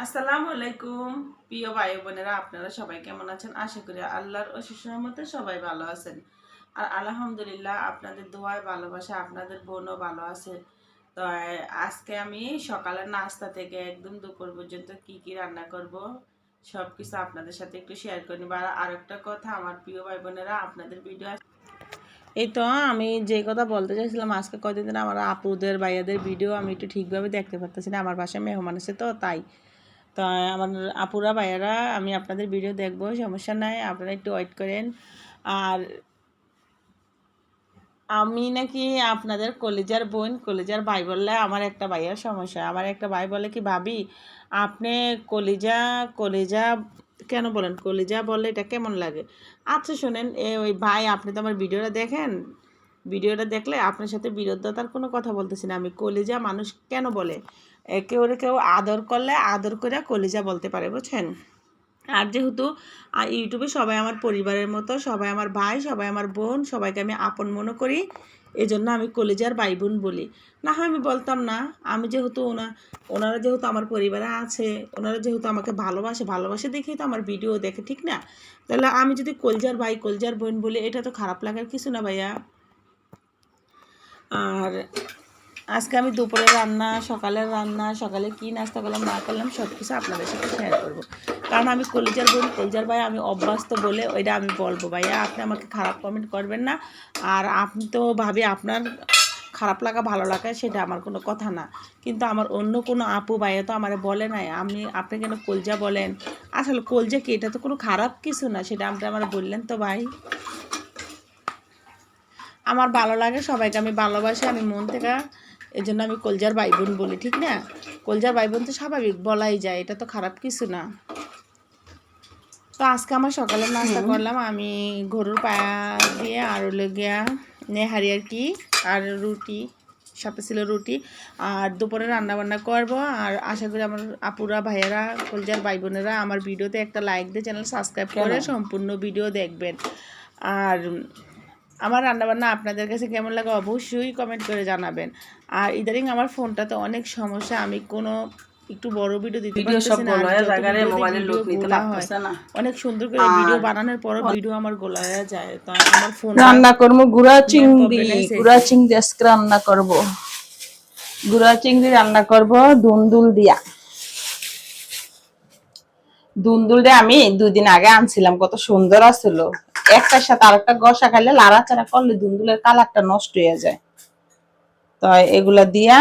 আসসালামু আলাইকুম প্রিয় ভাই বোনেরা, আপনারা সবাই কেমন আছেন? আশা করি আল্লাহর অশেষ রহমতে সবাই ভালো আছেন। আর আলহামদুলিল্লাহ আপনাদের দোয়ায় ভালোবাসা আপনাদের বোনও ভালো আছে। তো আজকে আমি সকালের নাস্তা থেকে একদম দুপুর পর্যন্ত কি কি রান্না করব সব কিছু আপনাদের সাথে একটু শেয়ার করে নিব। আর একটা কথা, আমার প্রিয় ভাই বোনেরা, আপনাদের ভিডিও এই তো আমি যে কথা বলতে চাইছিলাম, আজকে কয়দিন ধরে আমার আপুদের ভাইয়াদের ভিডিও আমি একটু ঠিকভাবে দেখতে পারতেছি না। আমার বাসায় মেহমান আছে তো তাই। তো আমার আপুরা ভাইয়ারা, আমি আপনাদের ভিডিও দেখবো, সমস্যা নাই, আপনারা একটু ওয়েট করেন। আর আমি নাকি আপনাদের কলেজার বোন, কলেজার ভাই বললে আমার একটা ভাইয়ের সমস্যা। আমার একটা ভাই বলে কি, ভাবি আপনি কলিজা কলিজা কেন বলেন? কলিজা বললে এটা কেমন লাগে? আচ্ছা শোনেন, ওই ভাই আপনি তো আমার ভিডিওটা দেখেন, ভিডিওটা দেখলে আপনার সাথে বিরোধতার কোনো কথা বলতেছি না। আমি কলিজা মানুষ কেন বলে, কেউ আদর করলে আদর করে কলিজা বলতে পারে, বুঝছেন? আর যেহেতু ইউটিউবে সবাই আমার পরিবারের মতো, সবাই আমার ভাই, সবাই আমার বোন, সবাইকে আমি আপন মনে করি, এই জন্য আমি কলিজার ভাই বোন বলি। না হয় আমি বলতাম না। আমি যেহেতু ওনারা যেহেতু আমার পরিবারে আছে, ওনারা যেহেতু আমাকে ভালোবাসে দেখেই তো আমার ভিডিও দেখে, ঠিক না? তাহলে আমি যদি কলিজার ভাই কলিজার বোন বলি, এটা তো খারাপ লাগার কিছু না ভাইয়া। আর আজকে আমি দুপুরের রান্না, সকালের রান্না, সকালে কি নাস্তা করলাম না করলাম সব কিছু আপনাদের সাথে শেয়ার করবো। কারণ আমি কলিজার বোন, কলিজার ভাই আমি অভ্যস্ত বলে ওইটা আমি বলবো। ভাইয়া আপনি আমাকে খারাপ কমেন্ট করবেন না। আর আপনি তো ভাবি আপনার খারাপ লাগা ভালো লাগা সেটা আমার কোনো কথা না। কিন্তু আমার অন্য কোনো আপু ভাইয়া তো আমার বলে নাই আপনি কেন কলজা বলেন। আসলে কলজা কি, এটা তো কোনো খারাপ কিছু না, সেটা আপনি আমার বললেন তো ভাই। আমার ভালো লাগে, সবাইকে আমি ভালোবাসি, আমি মন থেকে, এই জন্য আমি কলজার ভাই বোন বলি, ঠিক না? কলজার ভাই বোন তো স্বাভাবিক, বলাই যায়, এটা তো খারাপ কিছু না। তো আজকে আমার সকালের নাস্তা করলাম আমি গরুর পায়া দিয়ে, আর হলো গিয়া নেহারি আর কি, আর রুটি, সাথে ছিল রুটি। আর দুপুরে রান্না বান্না করব। আর আশা করি আমার আপুরা ভাইয়েরা, কলজার ভাই বোনেরা আমার ভিডিওতে একটা লাইক দিয়ে চ্যানেল সাবস্ক্রাইব করে সম্পূর্ণ ভিডিও দেখবেন। আর আমার রান্নাবান্না আপনাদের কাছে কেমন লাগে অবশ্যই কমেন্ট করে জানাবেন। আর ইদারিং আমার ফোনটাতে অনেক সমস্যা, আমি কোনো একটু বড় ভিডিও দিতে পারতেছি না। আর যত ভিডিও গোলা হয়, অনেক সুন্দর করে ভিডিও বানানোর পরও ভিডিও আমার গোলা হয়ে যায়। তো আমার ফোনটা রান্না করবো গুড়া নেট চিংড়ি। প্রবলেম আছে। গুড়া চিংড়ি আজকে রান্না করব। গুড়া চিংড়ি রান্না করব দুন্দুল দিয়া। দুন্দুল দিয়ে আমি 2 দিন আগে আনছিলাম, কত সুন্দর আছিল। একটার সাথে আরেকটা গসা খাইলে লাড়াচাড়া করলে দুন্দুলের কালারটা নষ্ট হয়ে যায়। তো এগুলা দিয়া,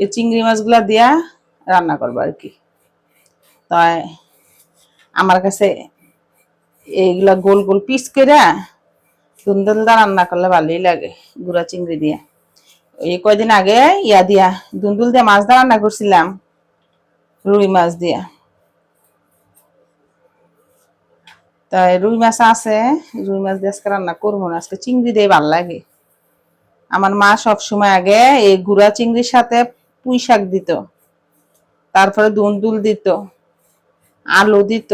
এই চিংড়ি মাছগুলা দিয়া রান্না করবো আর কি। তাই আমার কাছে এইগুলা গোল গোল পিস করে দুন্দুল দা রান্না করলে ভালোই লাগে, গুড়া চিংড়ি দিয়ে। এই কয়দিন আগে ইয়া দিয়া দুন্দুল দিয়ে মাছ দা রান্না করছিলাম, রুই মাছ দিয়া। তাই রুই মাছ আছে, রুই মাছ দিয়ে আজকে রান্না করবো না, আজকে চিংড়ি দিয়ে ভাল লাগে। আমার মা সব সময় আগে এই গুড়া চিংড়ির সাথে পুঁই শাক দিত, তারপরে দুন্দুল দিত, আলু দিত,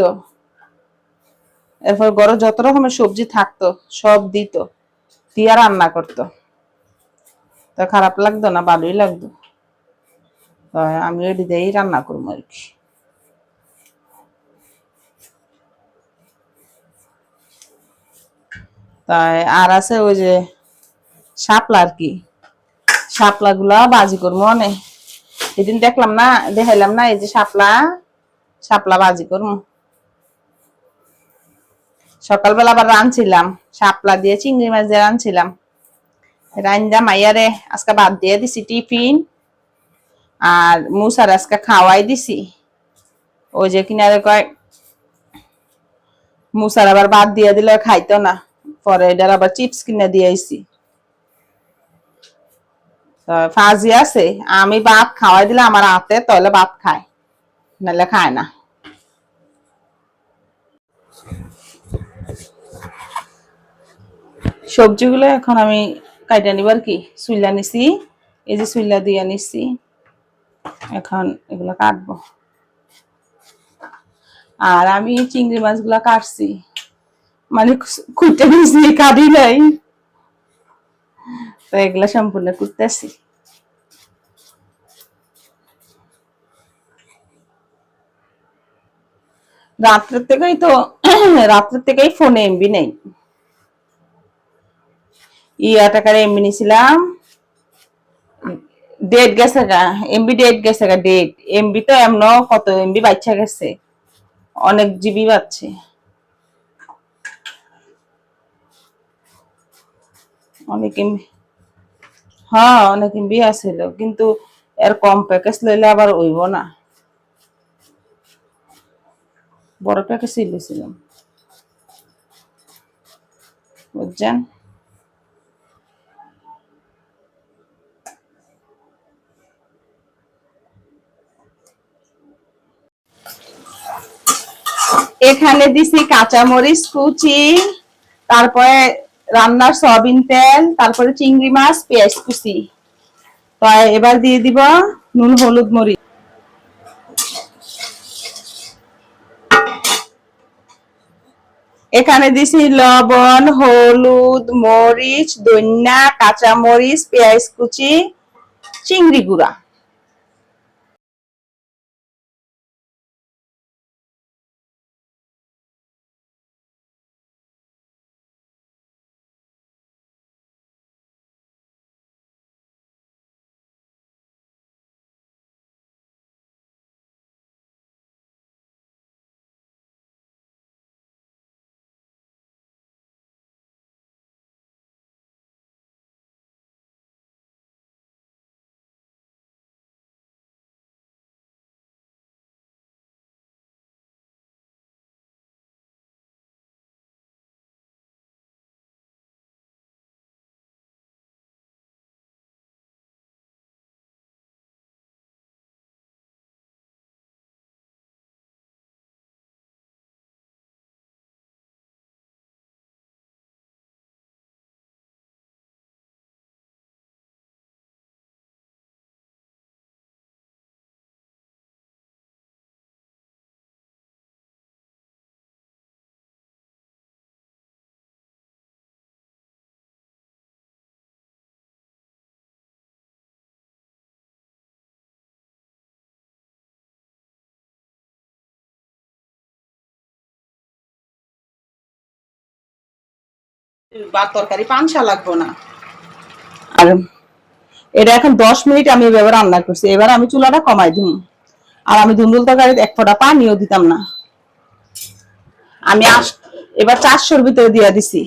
এরপর ঘরে যত রকমের সবজি থাকতো সব দিত, দিয়া রান্না করতো। তা খারাপ লাগতো না, ভালোই লাগতো। আমি এটি দিয়েই রান্না করবো আর কি। তাই আর আছে ওই যে শাপলা আর কি, শাপলা গুলা বাজি করবো অনেক। সেদিন দেখাইলাম না, এই যে শাপলা বাজি করবো। সকালবেলা আবার রাঁধছিলাম, শাপলা দিয়ে চিংড়ি মাছ দিয়ে রাঁধছিলাম। রান্দা মাইয়ারে আজকে বাদ দিয়ে দিছি টিফিন, আর মুসার আজকে খাওয়াই দিছি। ওই যে কিনারে কয় মুসার আবার বাদ দিয়ে দিলে খাইতো না, পরে এটার আবার চিপস কিনে দিয়েছি। ফাজি আছে, আমি ভাত খাওয়াই দিলে আমার হাতে তাহলে ভাত খায়, নাহলে খায় না। সবজিগুলো এখন আমি কাইটা নিবার কি সুইলা নিছি, এই যে সুইলা দিয়ে নিছি, এখন এগুলো কাটবো। আর আমি চিংড়ি মাছগুলা কাটছি, মানে কুইটা নিছি, কাটি নাই, তো এগুলা সম্পূর্ণ করতেছি। রাত্রের থেকেই তো রাত্রের থেকেই ফোনে এমবি নেই। টাকার এমবি নিছিলাম, ডেট গেছে গা, এমবি ডেট গেছে গা, ডেট এমবি তো এমন কত এমবি বাচ্চা গেছে, অনেক জিবি পাচ্ছে, অনেক এমবি। হ্যাঁ অনেক এমবি আছিল, কিন্তু এর কম প্যাকেজ লইলে আবার হইব না, বড় প্যাকেজ লইছিলাম, বুঝছেন। এখানে দিছি কাঁচামরিচ কুচি, তারপরে রান্নার সয়াবিন তেল, তারপরে চিংড়ি মাছ, পেঁয়াজ কুচি। তো এবার দিয়ে দিব নুন, হলুদ, মরিচ। এখানে দিছি লবণ, হলুদ, মরিচ, ধনিয়া, কাঁচামরিচ, পেঁয়াজ কুচি, চিংড়ি গুঁড়া। বা তরকারি পাঁচশা লাগবো না। আর এটা এখন 10 মিনিট আমি এভাবে রান্না করছি, এবার আমি চুলাটা কমাই দিই। আর আমি দুন্দুল তরকারিতে এক ফোঁটা পানিও দিতাম না। আমি এবার 400-র ভিতরে দিয়ে দিছি।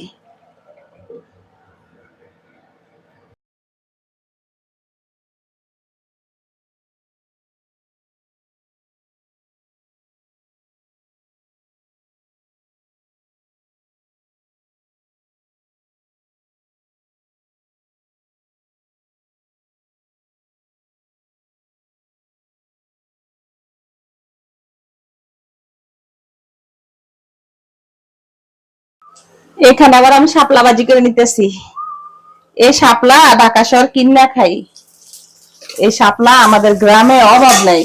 এখানে আবার আমি শাপলা ভাজি করে নিতেছি। এই শাপলা ঢাকা শহর কিনা খাই, এই শাপলা আমাদের গ্রামে অভাব নেই।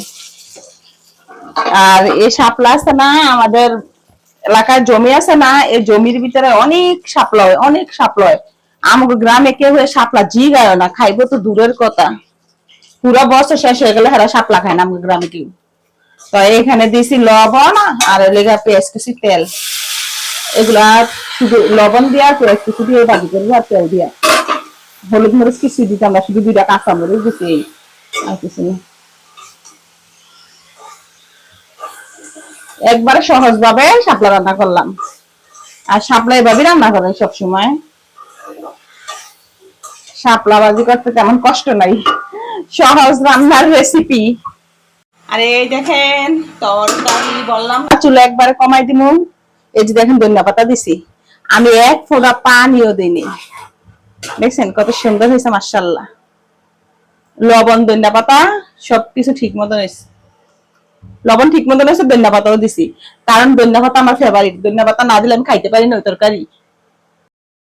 আর এই শাপলা আছে না, আমাদের এলাকায় জমি আছে না, এই জমির ভিতরে অনেক শাপলা হয়, অনেক শাপলা হয়। আমাদের গ্রামে কেউ শাপলা জি গায় না, খাইবো তো দূরের কথা, পুরো বছর শেষ হয়ে গেলে হেরা শাপলা খায় না আমাদের গ্রামে কেউ। তো এখানে দিছি লবণ আর লেগা পেঁয়াজ কুচি, তেল, এগুলা শুধু লবণ দিয়া পেঁয়াজ কুচি দিয়ে ভাজি করবো, আর তেল দিয়া, হলুদ মরিচ কিছু দিতাম না, শুধু 2টা কাঁচা মরিচ দিছি, আর কিছু না। একবারে সহজ ভাবে শাপলা রান্না করলাম। আর শাপলা এভাবে রান্না করেন সবসময়, শাপলা ভাজি করতে তেমন কষ্ট নাই, সহজ রান্নার রেসিপি। আর এই দেখেন তরকারি বললাম চুলা একবারে কমাই দিমু। এই যে দেখেন ধনিয়া পাতা দিছি, আমি এক ফোঁটা পানিও দিইনি। দেখছেন কত সুন্দর হয়েছে, মাশাআল্লাহ। লবণ, ধনিয়া পাতা সবকিছু ঠিক মতো হয়েছে, লবণ ঠিক মতো হয়েছে, ধনিয়া পাতাও দিছি, কারণ ধনিয়া পাতা আমার ফেভারিট। ধনিয়া পাতা না দিলে আমি খাইতে পারি না ওই তরকারি।